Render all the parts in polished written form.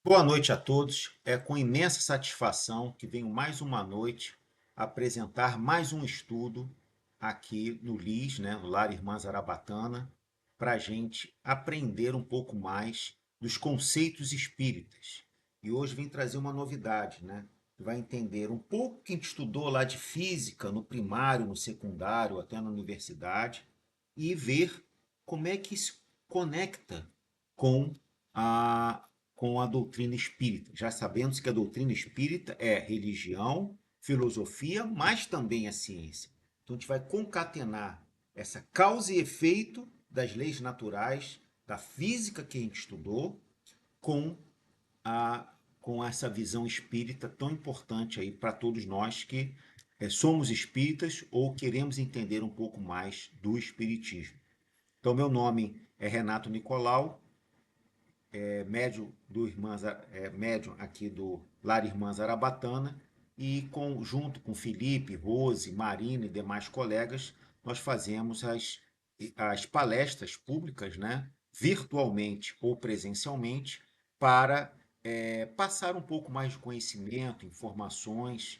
Boa noite a todos. É com imensa satisfação que venho mais uma noite apresentar mais um estudo aqui no LIS, né, no Lar Irmã Zarabatana, para a gente aprender um pouco mais dos conceitos espíritas. E hoje vim trazer uma novidade, né? Vai entender um pouco que a gente estudou lá de física no primário, no secundário, até na universidade, e ver como é que isso conecta com a com a doutrina espírita. Já sabemos que a doutrina espírita é religião, filosofia, mas também a ciência. Então a gente vai concatenar essa causa e efeito das leis naturais, da física que a gente estudou, com a com essa visão espírita tão importante aí para todos nós que somos espíritas ou queremos entender um pouco mais do espiritismo. Então, meu nome é Renato Nicolau, médium aqui do Lar Irmã Zarabatana, e junto com Felipe, Rose, Marina e demais colegas, nós fazemos as palestras públicas, né, virtualmente ou presencialmente, para passar um pouco mais de conhecimento, informações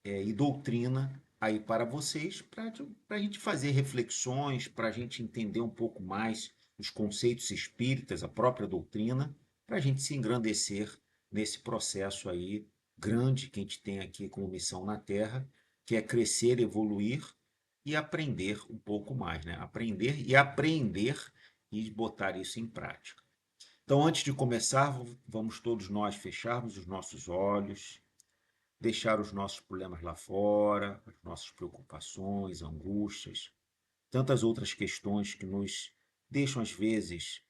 e doutrina aí para vocês, para a gente fazer reflexões, para a gente entender um pouco mais os conceitos espíritas, a própria doutrina, para a gente se engrandecer nesse processo aí grande que a gente tem aqui como missão na Terra, que é crescer, evoluir e aprender um pouco mais, né? Aprender e apreender e botar isso em prática. Então, antes de começar, vamos todos nós fecharmos os nossos olhos, deixar os nossos problemas lá fora, as nossas preocupações, angústias, tantas outras questões que nos deixam às vezes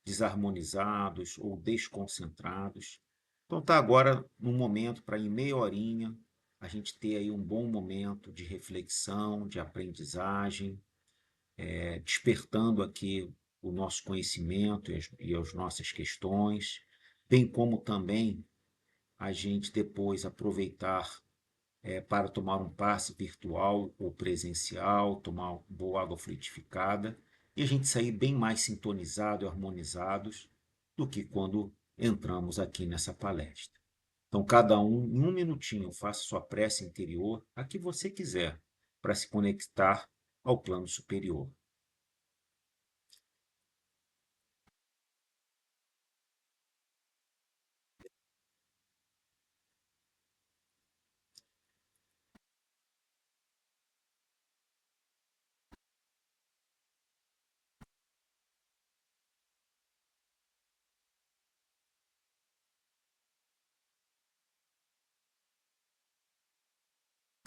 desarmonizados ou desconcentrados. Então tá agora num momento para em meia horinha a gente ter aí um bom momento de reflexão, de aprendizagem, despertando aqui o nosso conhecimento as nossas questões, bem como também a gente depois aproveitar para tomar um passe virtual ou presencial, tomar boa água frutificada e a gente sair bem mais sintonizado e harmonizados do que quando entramos aqui nessa palestra. Então, cada um, em um minutinho, faça sua prece interior, a que você quiser, para se conectar ao plano superior.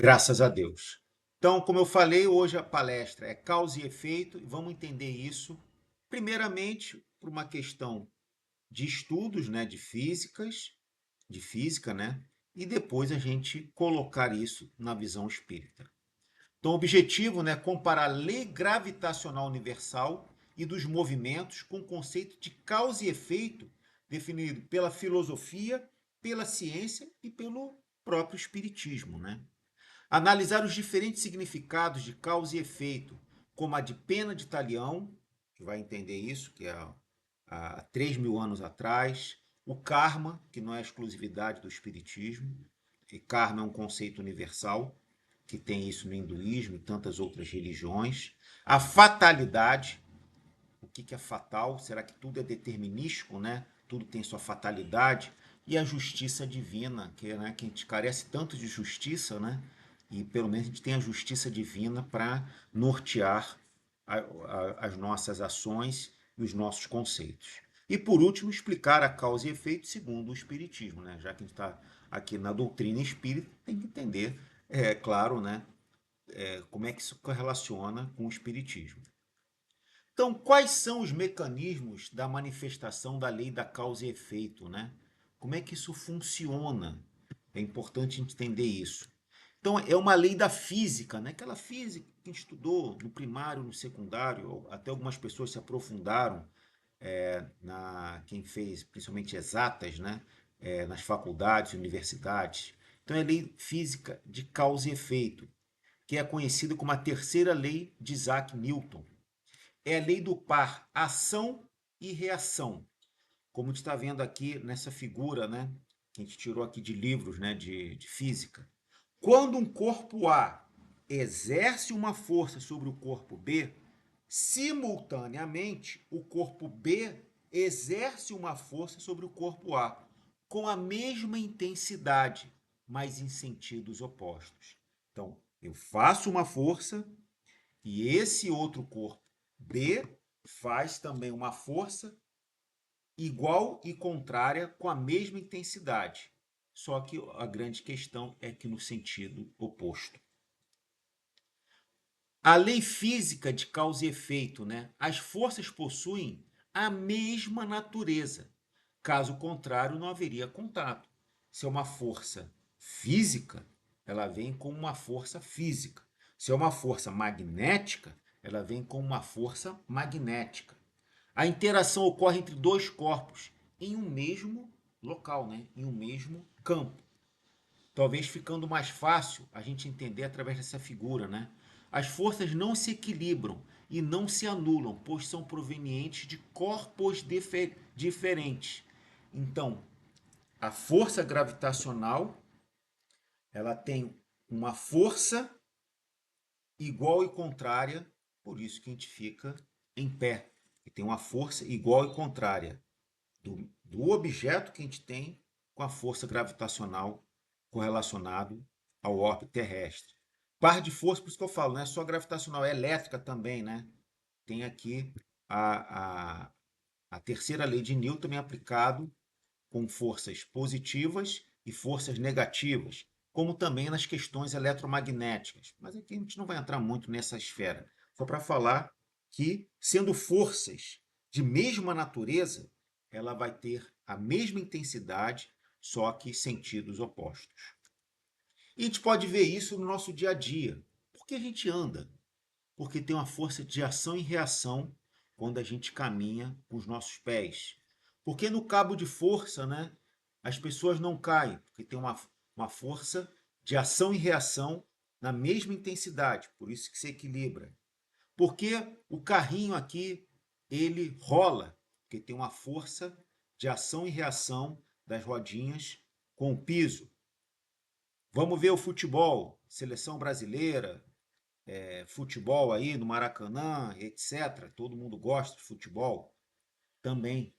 Graças a Deus. Então, como eu falei, hoje a palestra é causa e efeito, e vamos entender isso, primeiramente, por uma questão de estudos, né, de física, né, e depois a gente colocar isso na visão espírita. Então, o objetivo, né, é comparar a lei gravitacional universal e dos movimentos com o conceito de causa e efeito definido pela filosofia, pela ciência e pelo próprio espiritismo, né? Analisar os diferentes significados de causa e efeito, como a de pena de talião, que vai entender isso, que é há 3.000 anos atrás, o karma, que não é exclusividade do espiritismo, e karma é um conceito universal, que tem isso no hinduísmo e tantas outras religiões, a fatalidade, o que é fatal? Será que tudo é determinístico, né? Tudo tem sua fatalidade? E a justiça divina, né, que a gente carece tanto de justiça, né? E pelo menos a gente tem a justiça divina para nortear as nossas ações e os nossos conceitos. E por último, explicar a causa e efeito segundo o Espiritismo, né? Já que a gente está aqui na doutrina espírita, tem que entender, é claro, né? Como é que isso correlaciona com o Espiritismo. Então, quais são os mecanismos da manifestação da lei da causa e efeito, né? Como é que isso funciona? É importante a gente entender isso. Então, é uma lei da física, né? Aquela física que a gente estudou no primário, no secundário, até algumas pessoas se aprofundaram quem fez principalmente exatas, né? Nas faculdades, universidades. Então, é a lei física de causa e efeito, que é conhecida como a terceira lei de Isaac Newton. É a lei do par, ação e reação. como a gente está vendo aqui nessa figura, né, que a gente tirou aqui de livros, né, de física. Quando um corpo A exerce uma força sobre o corpo B, simultaneamente o corpo B exerce uma força sobre o corpo A, com a mesma intensidade, mas em sentidos opostos. Então, eu faço uma força e esse outro corpo B faz também uma força igual e contrária com a mesma intensidade. Só que a grande questão é que no sentido oposto. A lei física de causa e efeito, né? As forças possuem a mesma natureza. Caso contrário, não haveria contato. Se é uma força física, ela vem como uma força física. Se é uma força magnética, ela vem como uma força magnética. A interação ocorre entre dois corpos em um mesmo local, né? Em um mesmo campo. Talvez ficando mais fácil a gente entender através dessa figura, né? As forças não se equilibram e não se anulam, pois são provenientes de corpos diferentes. Então, a força gravitacional, ela tem uma força igual e contrária, por isso que a gente fica em pé. E tem uma força igual e contrária do objeto que a gente tem com a força gravitacional correlacionado ao orbe terrestre. Par de força, por isso que eu falo, não é só gravitacional, é elétrica também, né? Tem aqui a terceira lei de Newton também aplicado com forças positivas e forças negativas, como também nas questões eletromagnéticas. Mas aqui a gente não vai entrar muito nessa esfera. Só para falar que, sendo forças de mesma natureza, ela vai ter a mesma intensidade, só que sentidos opostos. E a gente pode ver isso no nosso dia a dia. Por que a gente anda? Porque tem uma força de ação e reação quando a gente caminha com os nossos pés. Porque no cabo de força, né, as pessoas não caem, porque tem uma força de ação e reação na mesma intensidade, por isso que se equilibra. Porque o carrinho aqui, ele rola, porque tem uma força de ação e reação das rodinhas com o piso. Vamos ver o futebol, seleção brasileira, futebol aí no Maracanã, etc. Todo mundo gosta de futebol também,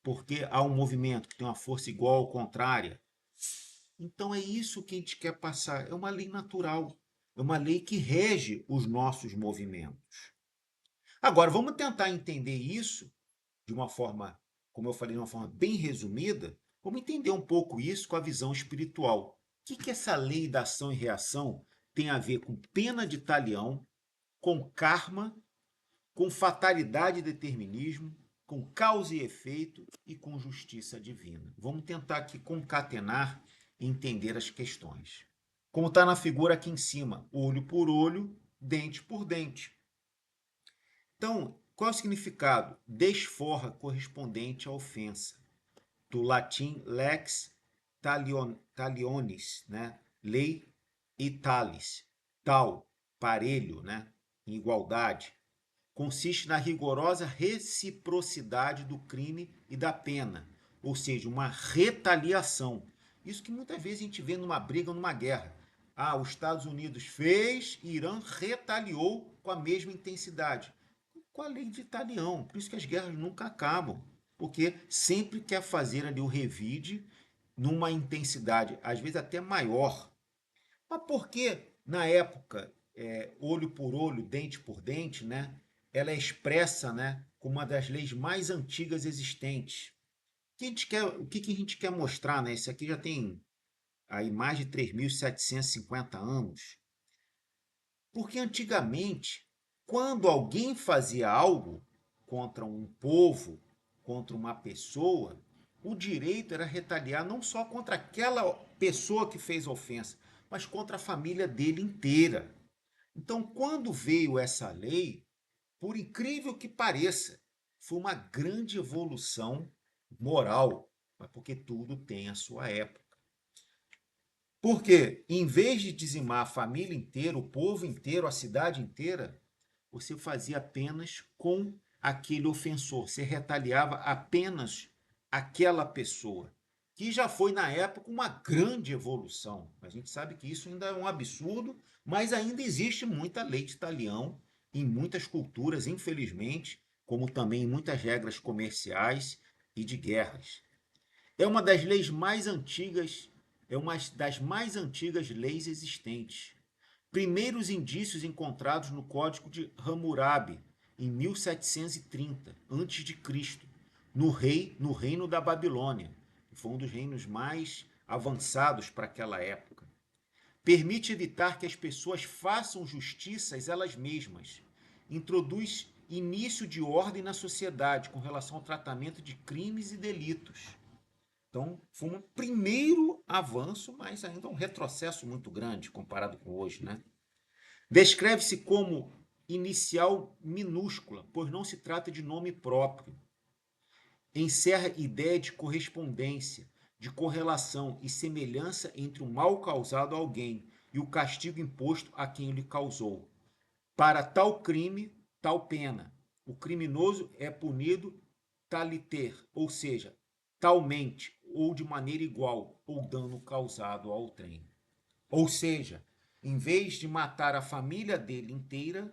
porque há um movimento que tem uma força igual ou contrária. Então é isso que a gente quer passar. É uma lei natural, é uma lei que rege os nossos movimentos. Agora, vamos tentar entender isso de uma forma, como eu falei, de uma forma bem resumida. Vamos entender um pouco isso com a visão espiritual. O que essa lei da ação e reação tem a ver com pena de talião, com karma, com fatalidade e determinismo, com causa e efeito e com justiça divina? Vamos tentar aqui concatenar e entender as questões. Como está na figura aqui em cima, olho por olho, dente por dente. Então, qual é o significado? Desforra correspondente à ofensa. Do latim lex talionis, né? Lei italis, tal, parelho, né? Em igualdade. Consiste na rigorosa reciprocidade do crime e da pena, ou seja, uma retaliação. Isso que muitas vezes a gente vê numa briga, numa guerra. Ah, os Estados Unidos fez, Irã retaliou com a mesma intensidade. Com a lei de talião. Por isso que as guerras nunca acabam. Porque sempre quer fazer ali o revide numa intensidade, às vezes até maior. Mas por que, na época, olho por olho, dente por dente, né? Ela é expressa, né, como uma das leis mais antigas existentes. O que a gente quer mostrar, né? Isso aqui já tem aí mais de 3.750 anos. Porque antigamente, quando alguém fazia algo contra um povo, contra uma pessoa, o direito era retaliar não só contra aquela pessoa que fez a ofensa, mas contra a família dele inteira. Então, quando veio essa lei, por incrível que pareça, foi uma grande evolução moral, mas porque tudo tem a sua época. Porque, em vez de dizimar a família inteira, o povo inteiro, a cidade inteira, você fazia apenas com aquele ofensor. Você retaliava apenas aquela pessoa, que já foi na época uma grande evolução. A gente sabe que isso ainda é um absurdo, mas ainda existe muita lei de talião em muitas culturas, infelizmente, como também em muitas regras comerciais e de guerras. É uma das leis mais antigas, é uma das mais antigas leis existentes. Primeiros indícios encontrados no Código de Hammurabi, em 1730 a.C., no reino da Babilônia, que foi um dos reinos mais avançados para aquela época. Permite evitar que as pessoas façam justiças elas mesmas. Introduz início de ordem na sociedade com relação ao tratamento de crimes e delitos. Então, foi um primeiro avanço, mas ainda um retrocesso muito grande comparado com hoje, né? Descreve-se como inicial minúscula, pois não se trata de nome próprio. Encerra ideia de correspondência, de correlação e semelhança entre o mal causado a alguém e o castigo imposto a quem o lhe causou. Para tal crime, tal pena. O criminoso é punido taliter, ou seja, talmente ou de maneira igual, ou dano causado ao trem. Ou seja, em vez de matar a família dele inteira,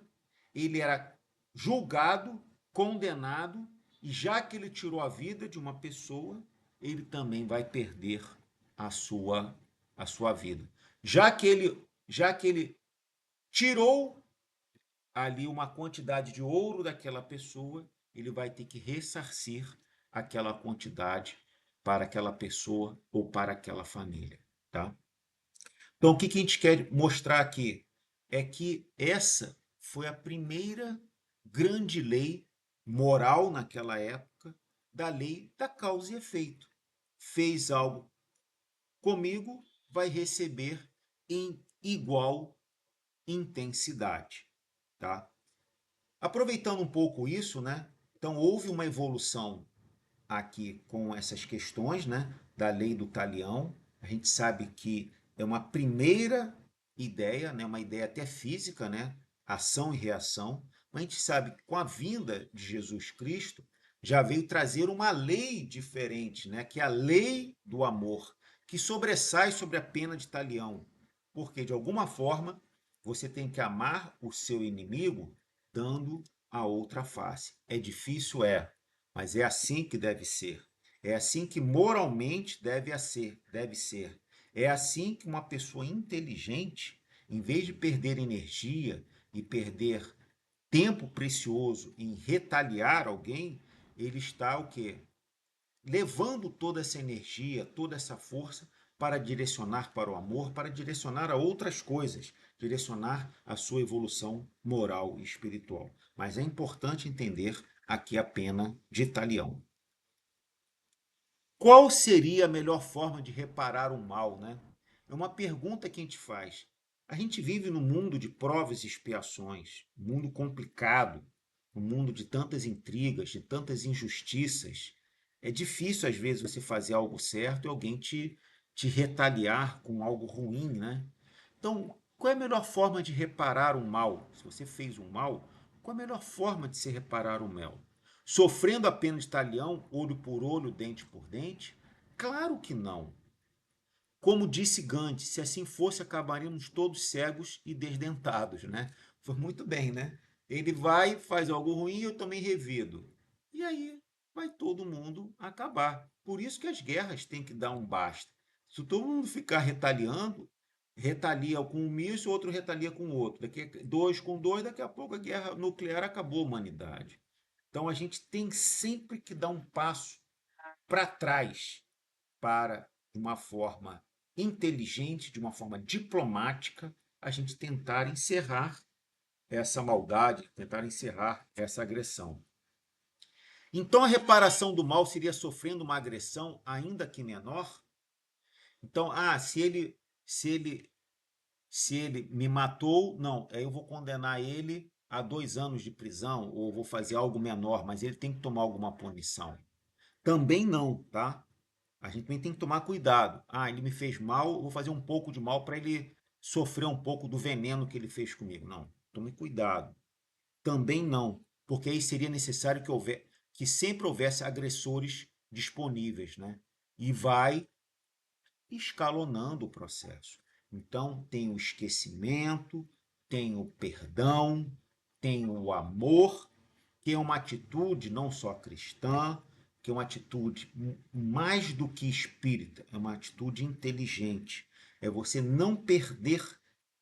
ele era julgado, condenado, e já que ele tirou a vida de uma pessoa, ele também vai perder a sua a sua vida. Já que ele tirou ali uma quantidade de ouro daquela pessoa, ele vai ter que ressarcir aquela quantidade para aquela pessoa ou para aquela família, tá? Então, o que que a gente quer mostrar aqui é que essa foi a primeira grande lei moral naquela época, da lei da causa e efeito. Fez algo comigo, vai receber em igual intensidade, tá? Aproveitando um pouco isso, né? Então houve uma evolução aqui com essas questões, né, da lei do talião. A gente sabe que é uma primeira ideia, né, uma ideia até física, né, ação e reação. Mas a gente sabe que com a vinda de Jesus Cristo já veio trazer uma lei diferente, né, que é a lei do amor, que sobressai sobre a pena de talião, porque de alguma forma você tem que amar o seu inimigo dando a outra face. É difícil, é, mas é assim que deve ser. É assim que moralmente deve ser. É assim que uma pessoa inteligente, em vez de perder energia e perder tempo precioso em retaliar alguém, ele está o quê? Levando toda essa energia, toda essa força para direcionar para o amor, para direcionar a outras coisas, direcionar a sua evolução moral e espiritual. Mas é importante entender aqui a pena de talião. Qual seria a melhor forma de reparar o mal, né? É uma pergunta que a gente faz. A gente vive num mundo de provas e expiações, um mundo complicado, um mundo de tantas intrigas, de tantas injustiças. É difícil, às vezes, você fazer algo certo e alguém te retaliar com algo ruim, né? Então, qual é a melhor forma de reparar o mal? Se você fez um mal, qual é a melhor forma de se reparar o mal? Sofrendo a pena de talião, olho por olho, dente por dente? Claro que não. Como disse Gandhi, se assim fosse, acabaríamos todos cegos e desdentados, né? Foi muito bem, né? Ele vai, faz algo ruim, eu também revido. E aí vai todo mundo acabar. Por isso que as guerras têm que dar um basta. Se todo mundo ficar retaliando, retalia com um míssil, outro retalia com o outro. Daqui dois com dois, daqui a pouco a guerra nuclear acabou a humanidade. Então a gente tem sempre que dar um passo para trás para, de uma forma inteligente, de uma forma diplomática, a gente tentar encerrar essa maldade, tentar encerrar essa agressão. Então a reparação do mal seria sofrendo uma agressão ainda que menor? Então, se ele se ele me matou, não, aí eu vou condenar ele a 2 anos de prisão ou vou fazer algo menor, mas ele tem que tomar alguma punição. Também não, tá? A gente também tem que tomar cuidado. Ah, ele me fez mal, eu vou fazer um pouco de mal para ele sofrer um pouco do veneno que ele fez comigo. Não, tome cuidado. Também não, porque aí seria necessário que sempre houvesse agressores disponíveis, né? E vai escalonando o processo. Então, tem o esquecimento, tem o perdão, tem o amor, que é uma atitude não só cristã, que é uma atitude mais do que espírita, é uma atitude inteligente. É você não perder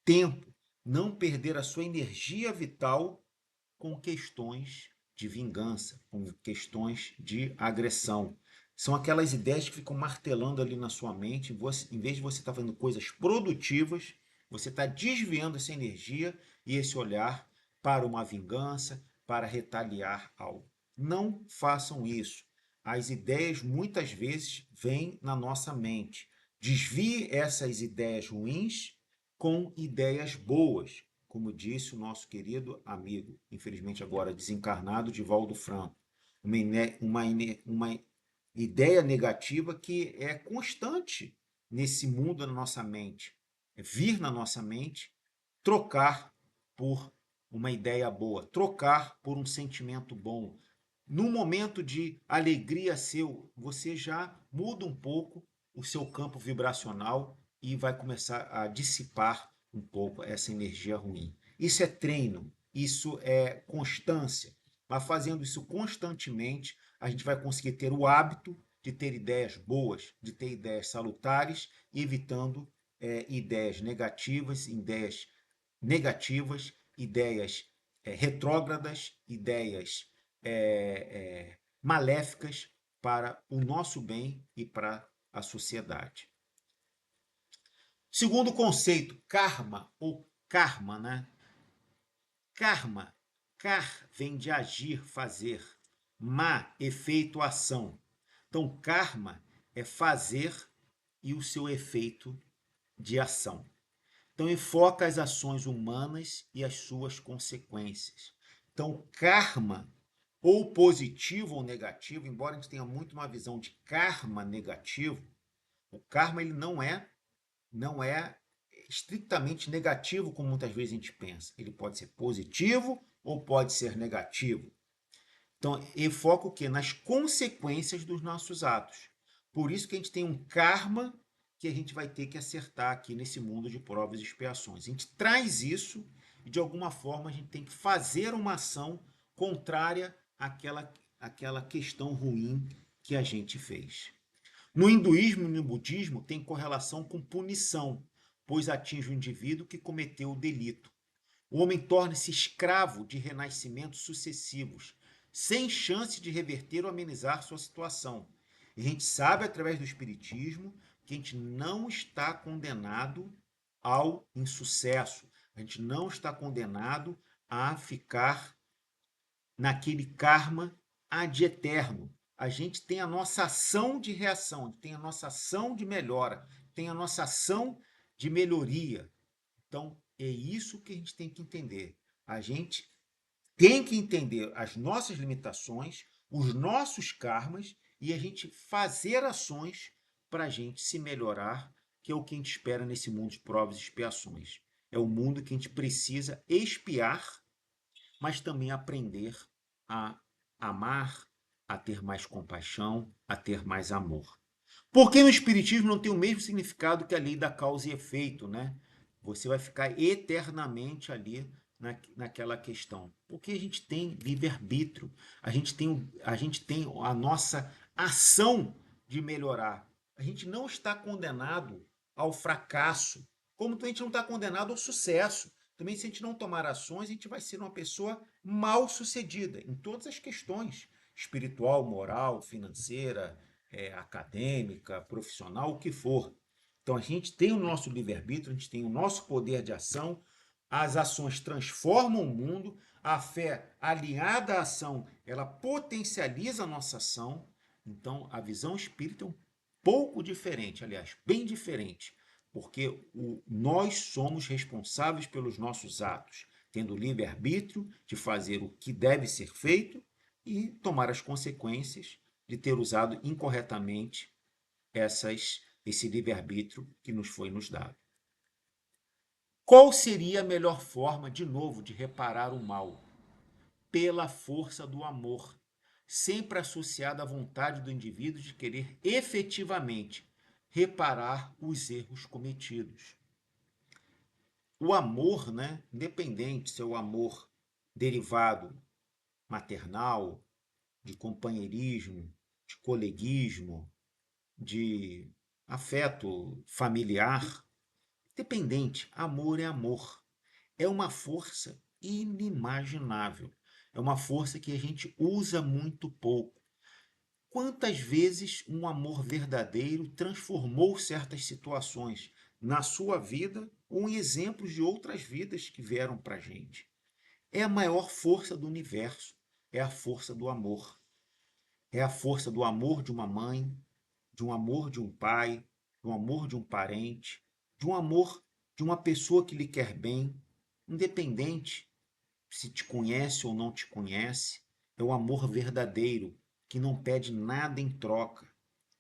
tempo, não perder a sua energia vital com questões de vingança, com questões de agressão. São aquelas ideias que ficam martelando ali na sua mente. Em vez de você estar fazendo coisas produtivas, você está desviando essa energia e esse olhar para uma vingança, para retaliar algo. Não façam isso. As ideias muitas vezes vêm na nossa mente. Desvie essas ideias ruins com ideias boas, como disse o nosso querido amigo, infelizmente agora desencarnado, Divaldo Franco. Uma ideia negativa que é constante nesse mundo na nossa mente. É vir na nossa mente, trocar por uma ideia boa, trocar por um sentimento bom. No momento de alegria seu, você já muda um pouco o seu campo vibracional e vai começar a dissipar um pouco essa energia ruim. Isso é treino, isso é constância. Mas fazendo isso constantemente, a gente vai conseguir ter o hábito de ter ideias boas, de ter ideias salutares, evitando ideias negativas, ideias retrógradas, ideias maléficas para o nosso bem e para a sociedade. Segundo conceito, karma ou karma, né? Karma, kar vem de agir, fazer, ma, efeito, ação. Então, karma é fazer e o seu efeito de ação. Então, enfoca as ações humanas e as suas consequências. Então, karma, ou positivo ou negativo, embora a gente tenha muito uma visão de karma negativo, o karma ele não é estritamente negativo, como muitas vezes a gente pensa. Ele pode ser positivo ou pode ser negativo. Então, enfoca o quê? Nas consequências dos nossos atos. Por isso que a gente tem um karma que a gente vai ter que acertar aqui nesse mundo de provas e expiações. A gente traz isso e, de alguma forma, a gente tem que fazer uma ação contrária àquela questão ruim que a gente fez. No hinduísmo e no budismo tem correlação com punição, pois atinge o indivíduo que cometeu o delito. O homem torna-se escravo de renascimentos sucessivos, sem chance de reverter ou amenizar sua situação. E a gente sabe, através do Espiritismo, que a gente não está condenado ao insucesso. A gente não está condenado a ficar naquele karma ad eterno. A gente tem a nossa ação de reação, tem a nossa ação de melhora, tem a nossa ação de melhoria. Então, é isso que a gente tem que entender. A gente tem que entender as nossas limitações, os nossos karmas e a gente fazer ações para a gente se melhorar, que é o que a gente espera nesse mundo de provas e expiações. É o mundo que a gente precisa expiar, mas também aprender a amar, a ter mais compaixão, a ter mais amor. Porque no Espiritismo não tem o mesmo significado que a lei da causa e efeito, né? Você vai ficar eternamente ali naquela questão. Porque a gente tem livre-arbítrio, a gente tem a nossa ação de melhorar. A gente não está condenado ao fracasso, como a gente não está condenado ao sucesso. Também, se a gente não tomar ações, a gente vai ser uma pessoa mal sucedida em todas as questões, espiritual, moral, financeira, acadêmica, profissional, o que for. Então a gente tem o nosso livre-arbítrio, a gente tem o nosso poder de ação, as ações transformam o mundo, a fé alinhada à ação, ela potencializa a nossa ação. Então a visão espírita é um pouco diferente, aliás, bem diferente, porque nós somos responsáveis pelos nossos atos, tendo livre-arbítrio de fazer o que deve ser feito e tomar as consequências de ter usado incorretamente esse livre-arbítrio que nos dado. Qual seria a melhor forma, de novo, de reparar o mal? Pela força do amor. sempre associada à vontade do indivíduo de querer efetivamente reparar os erros cometidos. O amor, né, independente se é o amor derivado maternal, de companheirismo, de coleguismo, de afeto familiar, independente, amor é amor. É uma força inimaginável. É uma força que a gente usa muito pouco. Quantas vezes um amor verdadeiro transformou certas situações na sua vida ou em exemplos de outras vidas que vieram para a gente? É a maior força do universo, é a força do amor. É a força do amor de uma mãe, de um amor de um pai, do amor de um parente, de um amor de uma pessoa que lhe quer bem, independente se te conhece ou não te conhece. É o amor verdadeiro, que não pede nada em troca.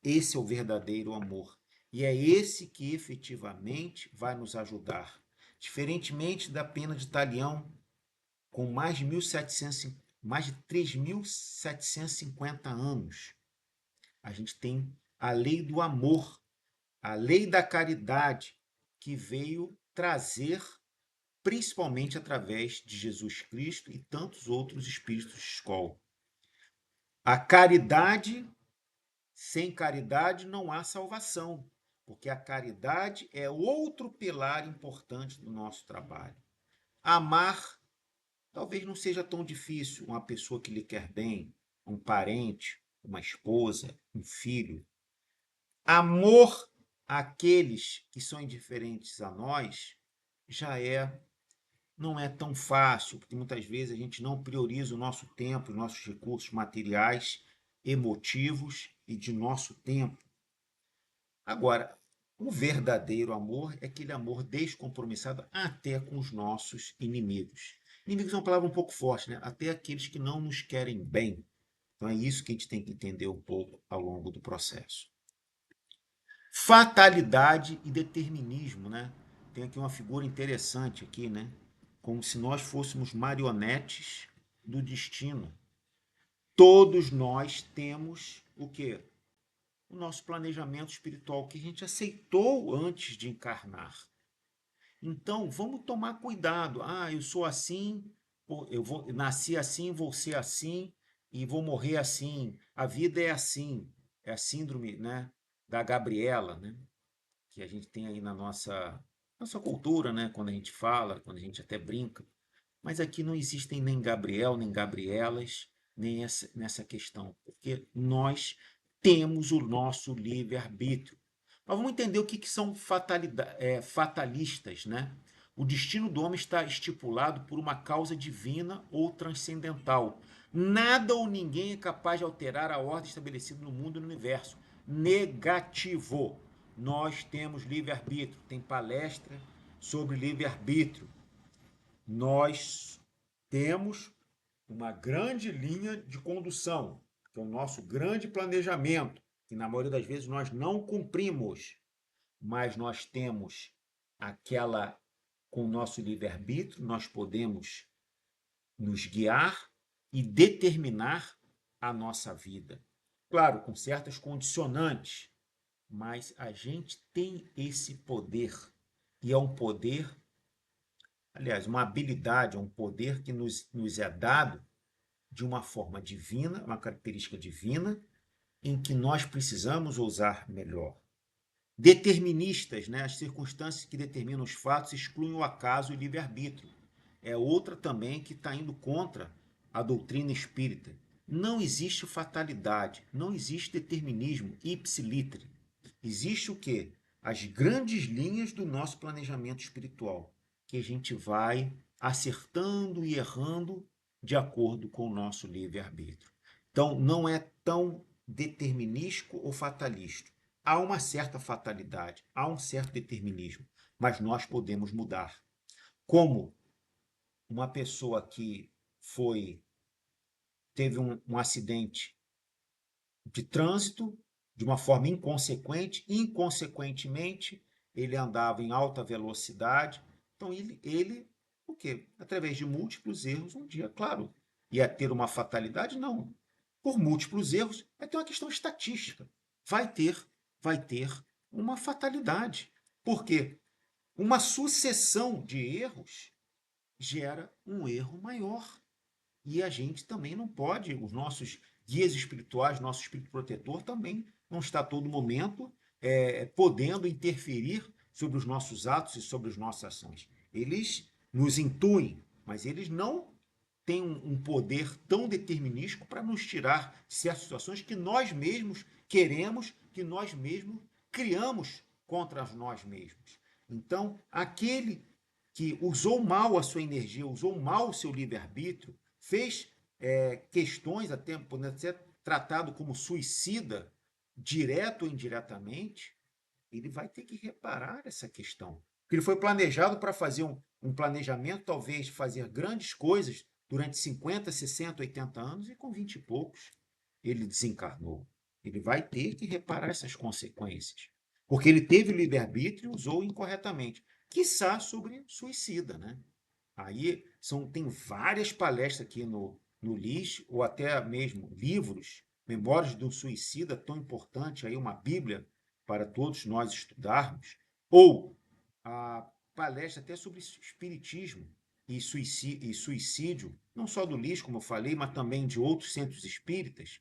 Esse é o verdadeiro amor. E é esse que efetivamente vai nos ajudar. Diferentemente da pena de talião, com mais de 3.750 anos, a gente tem a lei do amor, a lei da caridade, que veio trazer, principalmente através de Jesus Cristo e tantos outros espíritos de escola. A caridade, sem caridade não há salvação, porque a caridade é outro pilar importante do nosso trabalho. Amar talvez não seja tão difícil, uma pessoa que lhe quer bem, um parente, uma esposa, um filho. Amor àqueles que são indiferentes a nós já não é tão fácil, porque muitas vezes a gente não prioriza o nosso tempo, os nossos recursos materiais, emotivos e de nosso tempo. Agora, o verdadeiro amor é aquele amor descompromissado até com os nossos inimigos. Inimigos é uma palavra um pouco forte, né? Até aqueles que não nos querem bem. Então é isso que a gente tem que entender um pouco ao longo do processo. Fatalidade e determinismo, né? Tem aqui uma figura interessante aqui, né? Como se nós fôssemos marionetes do destino. Todos nós temos o quê? O nosso planejamento espiritual que a gente aceitou antes de encarnar. Então, vamos tomar cuidado. Ah, eu sou assim, eu nasci assim, vou ser assim e vou morrer assim. A vida é assim. É a síndrome, né, da Gabriela, né, que a gente tem aí na nossa cultura, né, quando a gente fala, quando a gente até brinca. Mas aqui não existem nem Gabriel, nem Gabrielas, nem nessa questão, porque nós temos o nosso livre-arbítrio. Mas vamos entender o que são fatalistas, né? O destino do homem está estipulado por uma causa divina ou transcendental. Nada ou ninguém é capaz de alterar a ordem estabelecida no mundo e no universo. Negativo. Nós temos livre-arbítrio. Tem palestra sobre livre-arbítrio. Nós temos uma grande linha de condução, que é o nosso grande planejamento, que na maioria das vezes nós não cumprimos, mas nós temos aquela, com o nosso livre-arbítrio, nós podemos nos guiar e determinar a nossa vida. Claro, com certas condicionantes, mas a gente tem esse poder. E é um poder, aliás, uma habilidade, um poder que nos é dado de uma forma divina, uma característica divina, em que nós precisamos usar melhor. Deterministas, né? As circunstâncias que determinam os fatos excluem o acaso e o livre-arbítrio. É outra também que está indo contra a doutrina espírita. Não existe fatalidade, não existe determinismo ipsiliter. Existe o quê? As grandes linhas do nosso planejamento espiritual, que a gente vai acertando e errando de acordo com o nosso livre-arbítrio. Então, não é tão determinístico ou fatalista. Há uma certa fatalidade, há um certo determinismo, mas nós podemos mudar. Como uma pessoa que teve um acidente de trânsito de uma forma inconsequente, inconsequentemente, ele andava em alta velocidade. Então, ele o quê? Através de múltiplos erros, um dia, claro, ia ter uma fatalidade? Não. por múltiplos erros, é ter uma questão estatística. Vai ter, vai ter uma fatalidade. Por quê? Uma sucessão de erros gera um erro maior. E a gente também não pode, os nossos guias espirituais, nosso espírito protetor também não está a todo momento podendo interferir sobre os nossos atos e sobre as nossas ações. Eles nos intuem, mas eles não têm um poder tão determinístico para nos tirar de certas situações que nós mesmos queremos, que nós mesmos criamos contra nós mesmos. Então, aquele que usou mal a sua energia, usou mal o seu livre-arbítrio, fez questões, até podendo ser tratado como suicida, direto ou indiretamente, ele vai ter que reparar essa questão. Porque ele foi planejado para fazer um planejamento, talvez fazer grandes coisas durante 50, 60, 80 anos, e com 20 e poucos ele desencarnou. Ele vai ter que reparar essas consequências. Porque ele teve livre-arbítrio e usou incorretamente. Quiçá sobre suicida, né? Aí tem várias palestras aqui no LIS, ou até mesmo livros, Memórias do Suicida, tão importante, aí uma Bíblia para todos nós estudarmos, ou a palestra até sobre espiritismo e suicídio, não só do LIS, como eu falei, mas também de outros centros espíritas,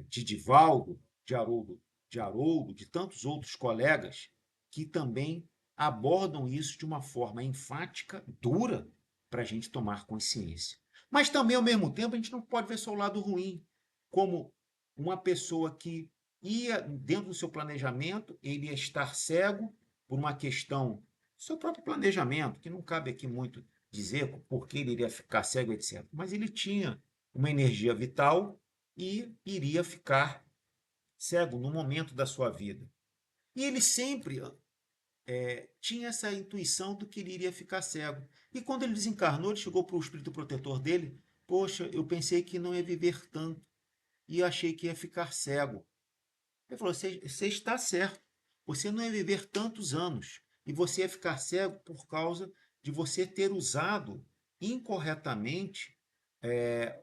de Divaldo, de Haroldo, de tantos outros colegas, que também abordam isso de uma forma enfática, dura, para a gente tomar consciência. Mas também, ao mesmo tempo, a gente não pode ver só o lado ruim, como uma pessoa que ia, dentro do seu planejamento, ele ia estar cego por uma questão do seu próprio planejamento, que não cabe aqui muito dizer por que ele iria ficar cego, etc. Mas ele tinha uma energia vital e iria ficar cego no momento da sua vida. E ele sempre tinha essa intuição do que ele iria ficar cego. E quando ele desencarnou, ele chegou para o espírito protetor dele: poxa, eu pensei que não ia viver tanto e achei que ia ficar cego. Ele falou: você está certo, você não ia viver tantos anos e você ia ficar cego por causa de você ter usado incorretamente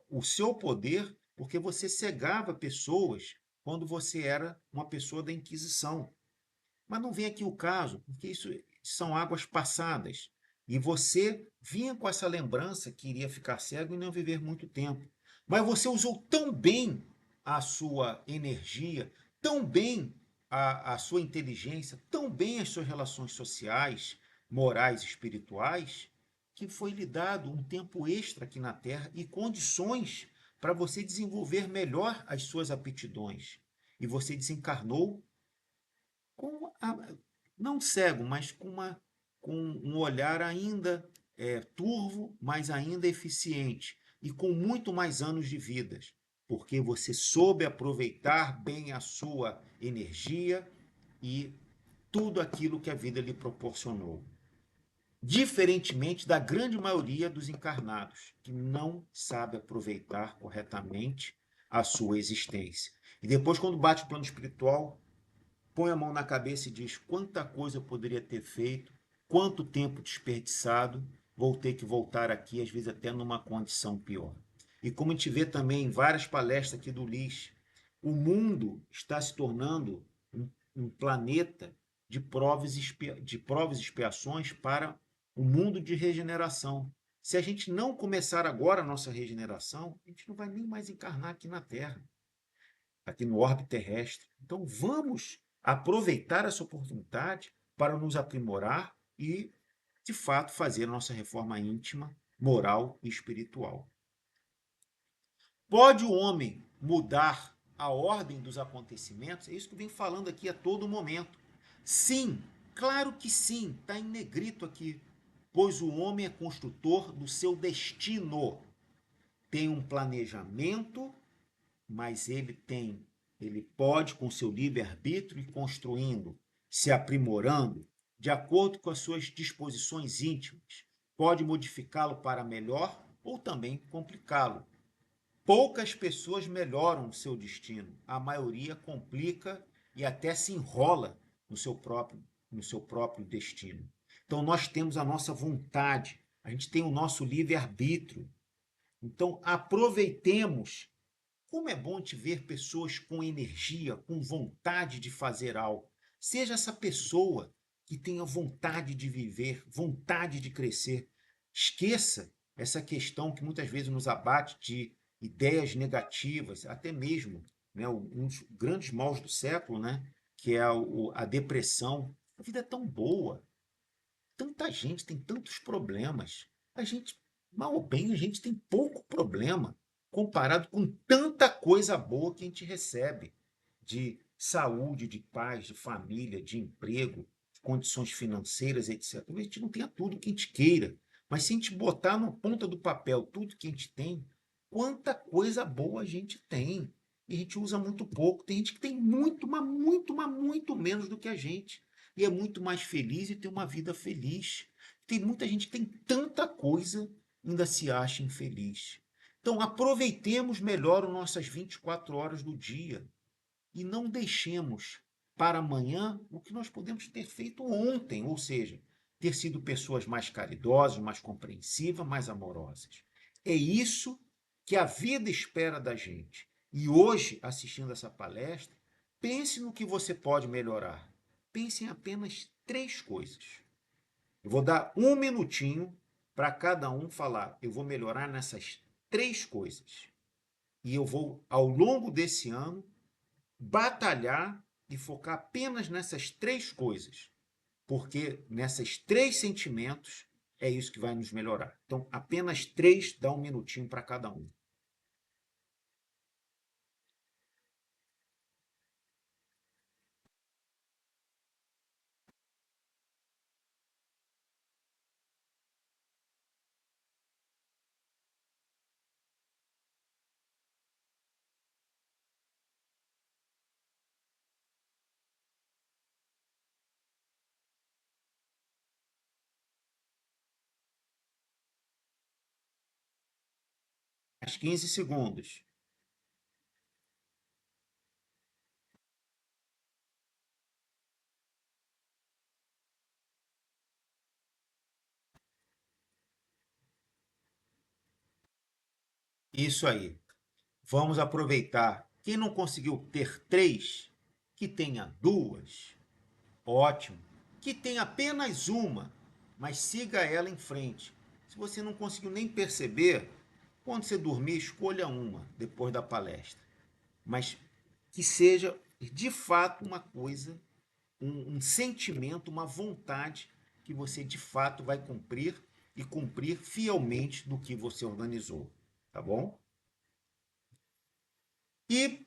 o seu poder, porque você cegava pessoas quando você era uma pessoa da Inquisição. Mas não vem aqui o caso, porque isso são águas passadas. E você vinha com essa lembrança que iria ficar cego e não viver muito tempo. Mas você usou tão bem a sua energia, tão bem a sua inteligência, tão bem as suas relações sociais, morais e espirituais, que foi lhe dado um tempo extra aqui na Terra e condições para você desenvolver melhor as suas aptidões. E você desencarnou com não cego, mas com um olhar ainda turvo, mas ainda eficiente e com muito mais anos de vidas, porque você soube aproveitar bem a sua energia e tudo aquilo que a vida lhe proporcionou. Diferentemente da grande maioria dos encarnados, que não sabe aproveitar corretamente a sua existência. E depois, quando bate o plano espiritual, põe a mão na cabeça e diz: quanta coisa eu poderia ter feito, quanto tempo desperdiçado, vou ter que voltar aqui, às vezes até numa condição pior. E como a gente vê também em várias palestras aqui do LIS, o mundo está se tornando um planeta de provas e expiações para o mundo de regeneração. Se a gente não começar agora a nossa regeneração, a gente não vai nem mais encarnar aqui na Terra, aqui no orbe terrestre. Então vamos aproveitar essa oportunidade para nos aprimorar e, de fato, fazer a nossa reforma íntima, moral e espiritual. Pode o homem mudar a ordem dos acontecimentos? É isso que eu venho falando aqui a todo momento. Sim, claro que sim, está em negrito aqui. Pois o homem é construtor do seu destino. Tem um planejamento, mas ele pode, com seu livre-arbítrio, ir construindo, se aprimorando, de acordo com as suas disposições íntimas. Pode modificá-lo para melhor ou também complicá-lo. Poucas pessoas melhoram o seu destino, a maioria complica e até se enrola no seu próprio destino. Então nós temos a nossa vontade, a gente tem o nosso livre-arbítrio. Então aproveitemos Como é bom te ver pessoas com energia, com vontade de fazer algo. Seja essa pessoa que tenha vontade de viver, vontade de crescer. Esqueça essa questão que muitas vezes nos abate de ideias negativas, até mesmo, né, um dos grandes males do século, né, que é a depressão. A vida é tão boa, tanta gente tem tantos problemas. A gente, mal ou bem, a gente tem pouco problema comparado com tanta coisa boa que a gente recebe de saúde, de paz, de família, de emprego, de condições financeiras, etc. Talvez a gente não tenha tudo que a gente queira, mas se a gente botar na ponta do papel tudo que a gente tem, quanta coisa boa a gente tem. E a gente usa muito pouco. Tem gente que tem muito, mas muito menos do que a gente e é muito mais feliz e tem uma vida feliz. Tem muita gente que tem tanta coisa e ainda se acha infeliz. Então, aproveitemos melhor as nossas 24 horas do dia e não deixemos para amanhã o que nós podemos ter feito ontem, ou seja, ter sido pessoas mais caridosas, mais compreensivas, mais amorosas. É isso que a vida espera da gente. E hoje, assistindo essa palestra, pense no que você pode melhorar. Pense em apenas três coisas. Eu vou dar um minutinho para cada um falar. Eu vou melhorar nessas três coisas. E eu vou, ao longo desse ano, batalhar e focar apenas nessas três coisas, porque nesses três sentimentos é isso que vai nos melhorar. Então, apenas três, dá um minutinho para cada um. Mais 15 segundos. Isso aí. Vamos aproveitar. Quem não conseguiu ter três, que tenha duas. Ótimo. Que tenha apenas uma, mas siga ela em frente. Se você não conseguiu nem perceber, quando você dormir, escolha uma depois da palestra. Mas que seja de fato uma coisa, um sentimento, uma vontade que você de fato vai cumprir e cumprir fielmente do que você organizou. Tá bom? E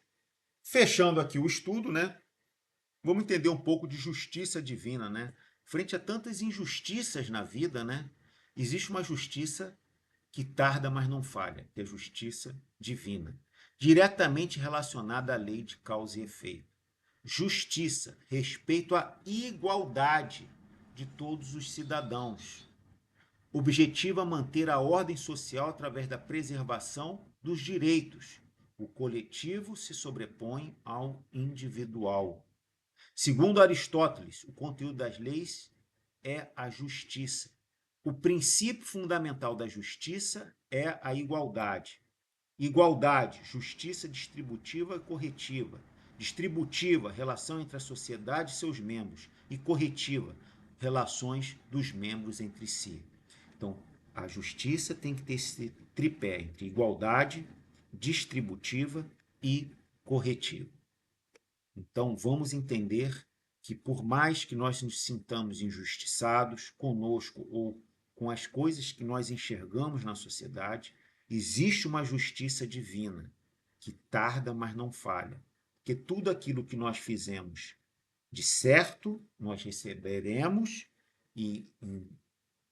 fechando aqui o estudo, né? Vamos entender um pouco de justiça divina, né? Frente a tantas injustiças na vida, né? Existe uma justiça que tarda, mas não falha, que é a justiça divina, diretamente relacionada à lei de causa e efeito. Justiça, respeito à igualdade de todos os cidadãos. Objetiva manter a ordem social através da preservação dos direitos. O coletivo se sobrepõe ao individual. Segundo Aristóteles, o conteúdo das leis é a justiça. O princípio fundamental da justiça é a igualdade. Igualdade, justiça distributiva e corretiva. Distributiva, relação entre a sociedade e seus membros. E corretiva, relações dos membros entre si. Então, a justiça tem que ter esse tripé entre igualdade, distributiva e corretiva. Então, vamos entender que, por mais que nós nos sintamos injustiçados conosco ou com as coisas que nós enxergamos na sociedade, existe uma justiça divina que tarda, mas não falha. Porque tudo aquilo que nós fizemos de certo, nós receberemos e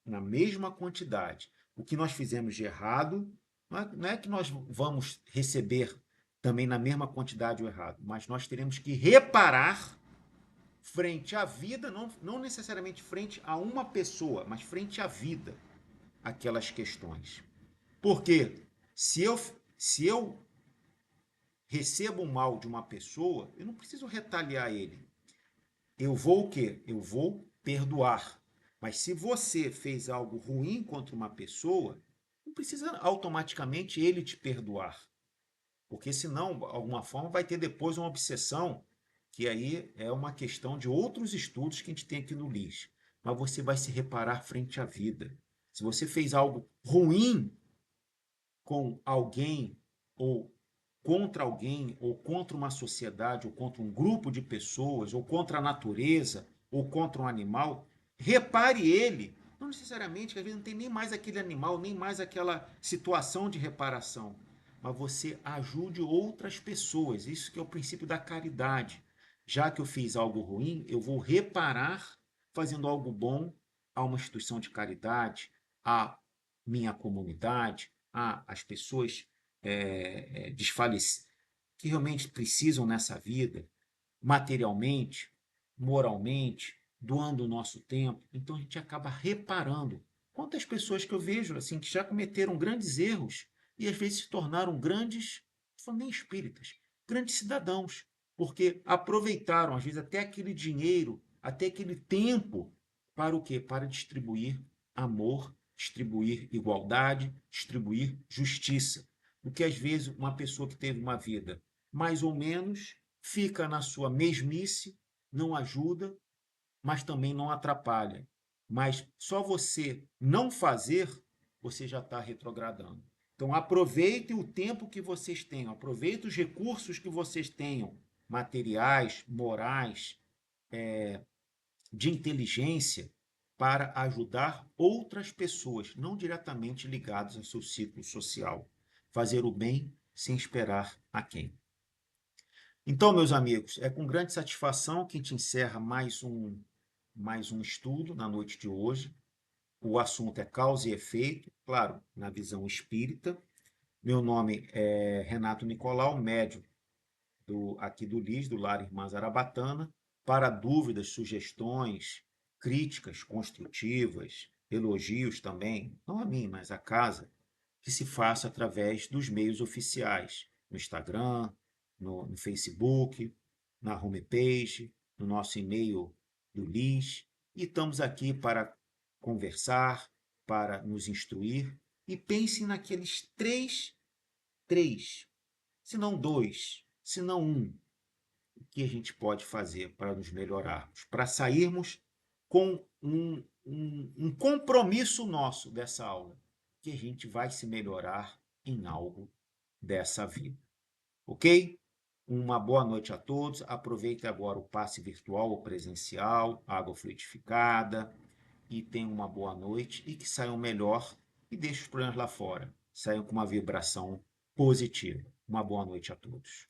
na mesma quantidade. O que nós fizemos de errado, não é que nós vamos receber também na mesma quantidade o errado, mas nós teremos que reparar frente à vida, não necessariamente frente a uma pessoa, mas frente à vida, aquelas questões. Porque se eu recebo o mal de uma pessoa, eu não preciso retaliar ele. Eu vou o quê? Eu vou perdoar. Mas se você fez algo ruim contra uma pessoa, não precisa automaticamente ele te perdoar. Porque senão, de alguma forma, vai ter depois uma obsessão, que aí é uma questão de outros estudos que a gente tem aqui no LIS. Mas você vai se reparar frente à vida. Se você fez algo ruim com alguém, ou contra uma sociedade, ou contra um grupo de pessoas, ou contra a natureza, ou contra um animal, repare ele. Não necessariamente, que às vezes não tem nem mais aquele animal, nem mais aquela situação de reparação. Mas você ajude outras pessoas. Isso que é o princípio da caridade. Já que eu fiz algo ruim, eu vou reparar fazendo algo bom a uma instituição de caridade, à minha comunidade, às pessoas desfalecidas que realmente precisam nessa vida, materialmente, moralmente, doando o nosso tempo. Então a gente acaba reparando. Quantas pessoas que eu vejo assim que já cometeram grandes erros e às vezes se tornaram grandes, não são nem espíritas, grandes cidadãos, porque aproveitaram às vezes até aquele dinheiro, até aquele tempo para o quê? Para distribuir amor, distribuir igualdade, distribuir justiça. O que às vezes uma pessoa que teve uma vida mais ou menos fica na sua mesmice, não ajuda, mas também não atrapalha. Mas só você não fazer, você já está retrogradando. Então aproveite o tempo que vocês tenham, aproveite os recursos que vocês tenham, materiais, morais, de inteligência, para ajudar outras pessoas, não diretamente ligadas ao seu ciclo social. Fazer o bem sem esperar a quem. Então, meus amigos, é com grande satisfação que a gente encerra mais um estudo na noite de hoje. O assunto é causa e efeito, claro, na visão espírita. Meu nome é Renato Nicolau, médium aqui do LIS, do Lar Irmã Zarabatana. Para dúvidas, sugestões, críticas construtivas, elogios também, não a mim, mas à casa, que se faça através dos meios oficiais, no Instagram, no Facebook, na homepage, no nosso e-mail do LIS. E estamos aqui para conversar, para nos instruir. E pensem naqueles três, se não dois, se não um, o que a gente pode fazer para nos melhorarmos, para sairmos com um compromisso nosso dessa aula, que a gente vai se melhorar em algo dessa vida. Ok? Uma boa noite a todos. Aproveite agora o passe virtual ou presencial, água fluidificada, e tenham uma boa noite e que saiam melhor e deixem os problemas lá fora. Saiam com uma vibração positiva. Uma boa noite a todos.